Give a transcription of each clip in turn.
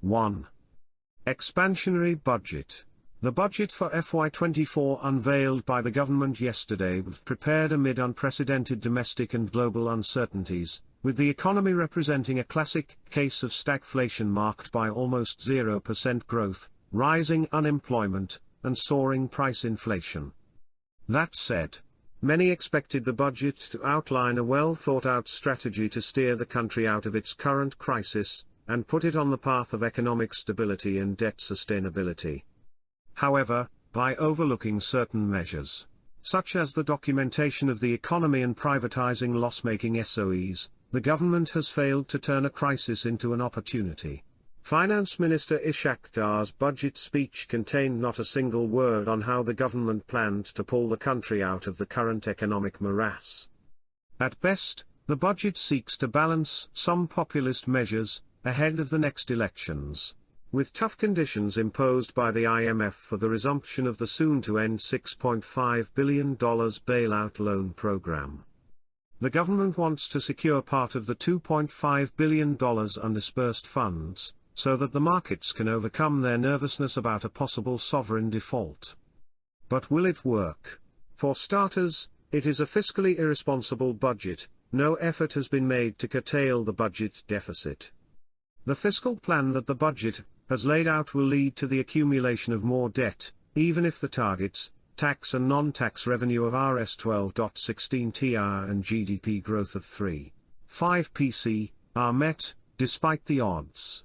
1. Expansionary budget. The budget for FY24 unveiled by the government yesterday was prepared amid unprecedented domestic and global uncertainties, with the economy representing a classic case of stagflation marked by almost 0% growth, rising unemployment, and soaring price inflation. That said, many expected the budget to outline a well-thought-out strategy to steer the country out of its current crisis, and put it on the path of economic stability and debt sustainability. However, by overlooking certain measures, such as the documentation of the economy and privatizing loss-making SOEs, the government has failed to turn a crisis into an opportunity. Finance Minister Ishaq Dar's budget speech contained not a single word on how the government planned to pull the country out of the current economic morass. At best, the budget seeks to balance some populist measures ahead of the next elections, with tough conditions imposed by the IMF for the resumption of the soon-to-end $6.5 billion bailout loan program. The government wants to secure part of the $2.5 billion undisbursed funds, so that the markets can overcome their nervousness about a possible sovereign default. But will it work? For starters, it is a fiscally irresponsible budget. No effort has been made to curtail the budget deficit. The fiscal plan that the budget has laid out will lead to the accumulation of more debt, even if the targets, tax and non-tax revenue of Rs 12.16 TR and GDP growth of 3.5% are met, despite the odds.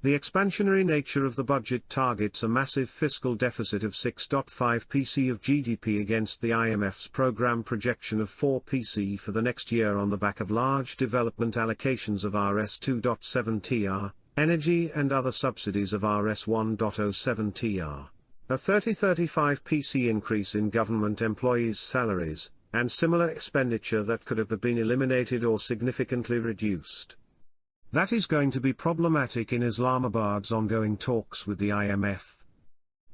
The expansionary nature of the budget targets a massive fiscal deficit of 6.5% of GDP against the IMF's program projection of 4% for the next year on the back of large development allocations of Rs 2.7 TR, energy and other subsidies of Rs 1.07 TR, a 30-35% increase in government employees' salaries, and similar expenditure that could have been eliminated or significantly reduced. That is going to be problematic in Islamabad's ongoing talks with the IMF.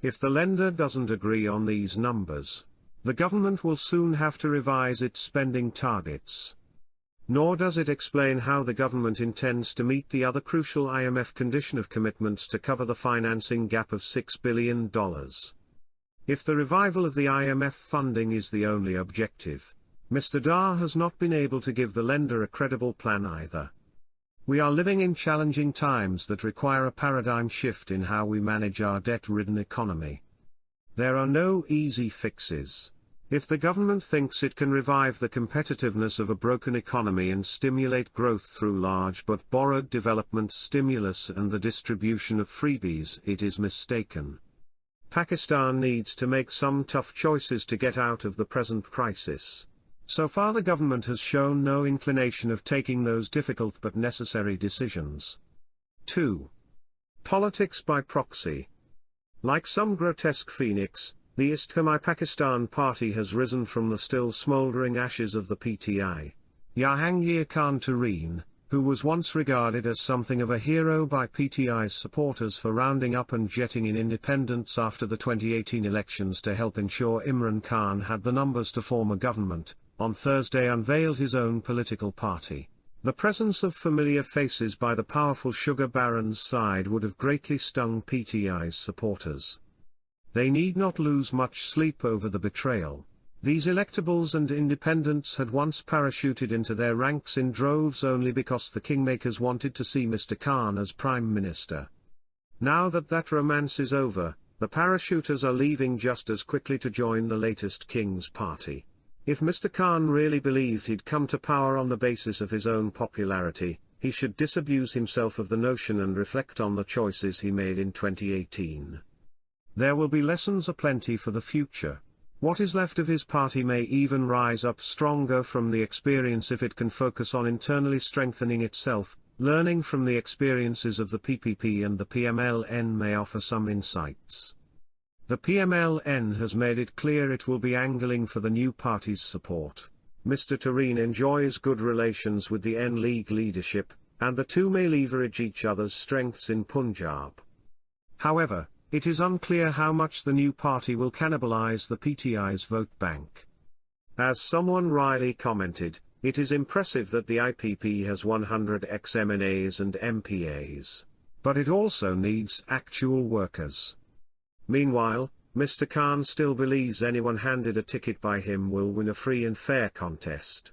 If the lender doesn't agree on these numbers, the government will soon have to revise its spending targets. Nor does it explain how the government intends to meet the other crucial IMF condition of commitments to cover the financing gap of $6 billion. If the revival of the IMF funding is the only objective, Mr. Dar has not been able to give the lender a credible plan either. We are living in challenging times that require a paradigm shift in how we manage our debt-ridden economy. There are no easy fixes. If the government thinks it can revive the competitiveness of a broken economy and stimulate growth through large but borrowed development stimulus and the distribution of freebies, it is mistaken. Pakistan needs to make some tough choices to get out of the present crisis. So far the government has shown no inclination of taking those difficult but necessary decisions. 2. Politics by proxy. Like some grotesque phoenix, the Islamai Pakistan Party has risen from the still smouldering ashes of the PTI. Jahangir Khan Tareen, who was once regarded as something of a hero by PTI's supporters for rounding up and jetting in independents after the 2018 elections to help ensure Imran Khan had the numbers to form a government, on Thursday unveiled his own political party. The presence of familiar faces by the powerful sugar baron's side would have greatly stung PTI's supporters. They need not lose much sleep over the betrayal. These electables and independents had once parachuted into their ranks in droves only because the kingmakers wanted to see Mr. Khan as Prime Minister. Now that that romance is over, the parachuters are leaving just as quickly to join the latest King's party. If Mr. Khan really believed he'd come to power on the basis of his own popularity, he should disabuse himself of the notion and reflect on the choices he made in 2018. There will be lessons aplenty for the future. What is left of his party may even rise up stronger from the experience if it can focus on internally strengthening itself. Learning from the experiences of the PPP and the PMLN may offer some insights. The PMLN has made it clear it will be angling for the new party's support. Mr. Tareen enjoys good relations with the N-League leadership, and the two may leverage each other's strengths in Punjab. However, it is unclear how much the new party will cannibalize the PTI's vote bank. As someone wryly commented, it is impressive that the IPP has 100 ex-MNAs and MPAs. But it also needs actual workers. Meanwhile, Mr. Khan still believes anyone handed a ticket by him will win a free and fair contest.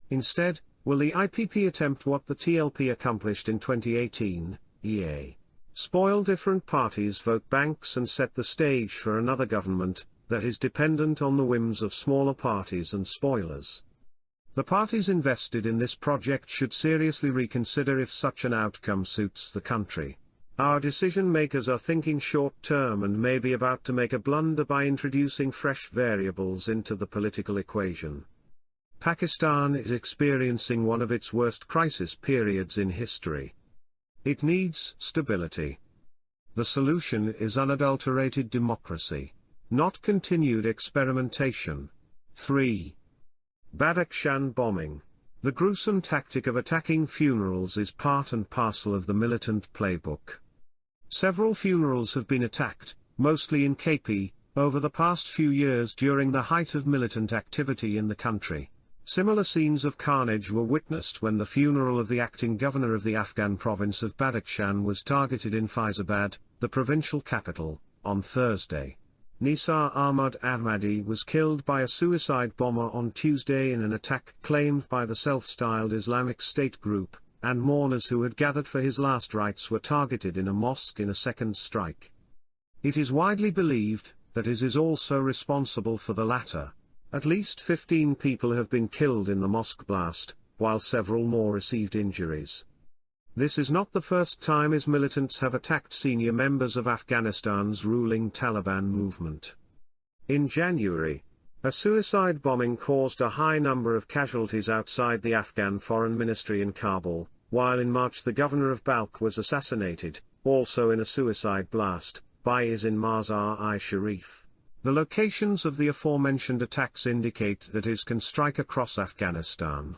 Instead, will the IPP attempt what the TLP accomplished in 2018, e.a. spoil different parties' vote banks and set the stage for another government that is dependent on the whims of smaller parties and spoilers? The parties invested in this project should seriously reconsider if such an outcome suits the country. Our decision makers are thinking short-term and may be about to make a blunder by introducing fresh variables into the political equation. Pakistan is experiencing one of its worst crisis periods in history. It needs stability. The solution is unadulterated democracy, not continued experimentation. 3. Badakhshan bombing. The gruesome tactic of attacking funerals is part and parcel of the militant playbook. Several funerals have been attacked, mostly in KP, over the past few years during the height of militant activity in the country. Similar scenes of carnage were witnessed when the funeral of the acting governor of the Afghan province of Badakhshan was targeted in Faizabad, the provincial capital, on Thursday. Nisar Ahmad Ahmadi was killed by a suicide bomber on Tuesday in an attack claimed by the self-styled Islamic State group, and mourners who had gathered for his last rites were targeted in a mosque in a second strike. It is widely believed that IS is also responsible for the latter. At least 15 people have been killed in the mosque blast, while several more received injuries. This is not the first time IS militants have attacked senior members of Afghanistan's ruling Taliban movement. In January, a suicide bombing caused a high number of casualties outside the Afghan Foreign Ministry in Kabul, while in March the governor of Balkh was assassinated, also in a suicide blast, by IS in Mazar-i-Sharif. The locations of the aforementioned attacks indicate that IS can strike across Afghanistan.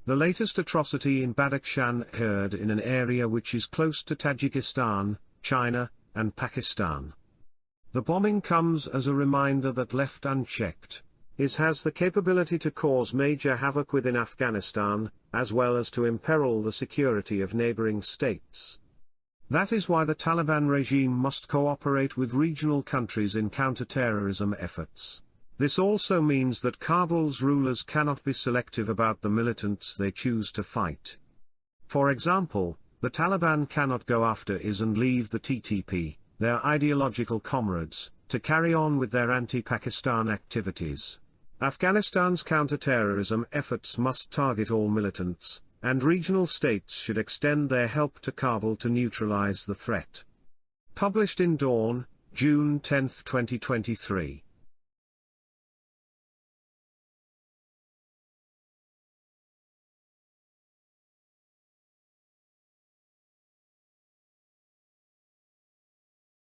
The latest atrocity in Badakhshan occurred in an area which is close to Tajikistan, China, and Pakistan. The bombing comes as a reminder that left unchecked, IS has the capability to cause major havoc within Afghanistan, as well as to imperil the security of neighboring states. That is why the Taliban regime must cooperate with regional countries in counter-terrorism efforts. This also means that Kabul's rulers cannot be selective about the militants they choose to fight. For example, the Taliban cannot go after IS and leave the TTP, their ideological comrades, to carry on with their anti-Pakistan activities. Afghanistan's counter-terrorism efforts must target all militants, and regional states should extend their help to Kabul to neutralize the threat. Published in Dawn, June 10, 2023.